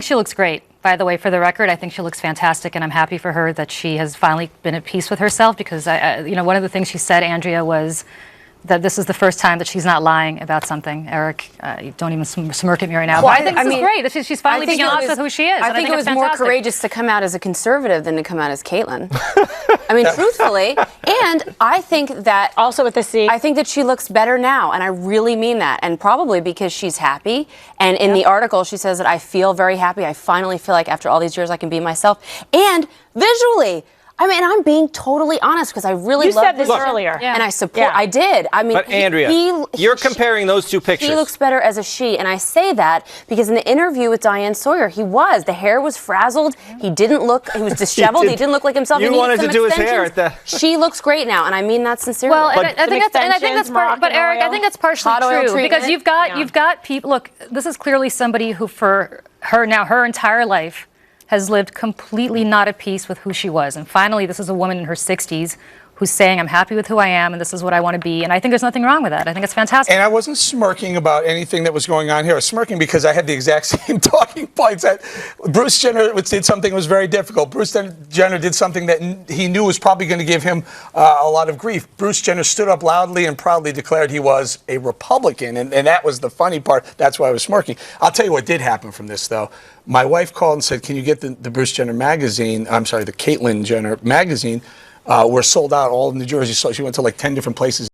she looks great. By the way, for the record, I think she looks fantastic, and I'm happy for her that she has finally been at peace with herself, because one of the things she said, Andrea, was that this is the first time that she's not lying about something. Eric, you don't even smirk at me right now. Well, but I think this is great. She's finally being honest with who she is. I think it was more courageous to come out as a conservative than to come out as Caitlyn. I mean, truthfully. And I think that... Also with the C. I think that she looks better now, and I really mean that. And probably because she's happy. And in the article, she says that I feel very happy. I finally feel like after all these years I can be myself. And visually... I mean, I'm being totally honest because I really love said this earlier. And I support. Yeah. I did. I mean, but Andrea, you're comparing those two pictures. He looks better as a she, and I say that because in the interview with Diane Sawyer, the hair was frazzled. He didn't look. He was disheveled. He didn't look like himself. You wanted to do his hair at the. She looks great now, and I mean that sincerely. Well, I think that's part. But Eric, I think that's partially true because you've got people. Look, this is clearly somebody who, for her now, her entire life, has lived completely not at peace with who she was. And finally, this is a woman in her 60s who's saying, I'm happy with who I am, and this is what I want to be. And I think there's nothing wrong with that. I think it's fantastic. And I wasn't smirking about anything that was going on here. I was smirking because I had the exact same talking points. That Bruce Jenner did something that was very difficult. Bruce Jenner did something that he knew was probably going to give him a lot of grief. Bruce Jenner stood up loudly and proudly declared he was a Republican. And that was the funny part. That's why I was smirking. I'll tell you what did happen from this, though. My wife called and said, can you get the Bruce Jenner magazine, the Caitlyn Jenner magazine? We're sold out all in New Jersey. So she went to like 10 different places.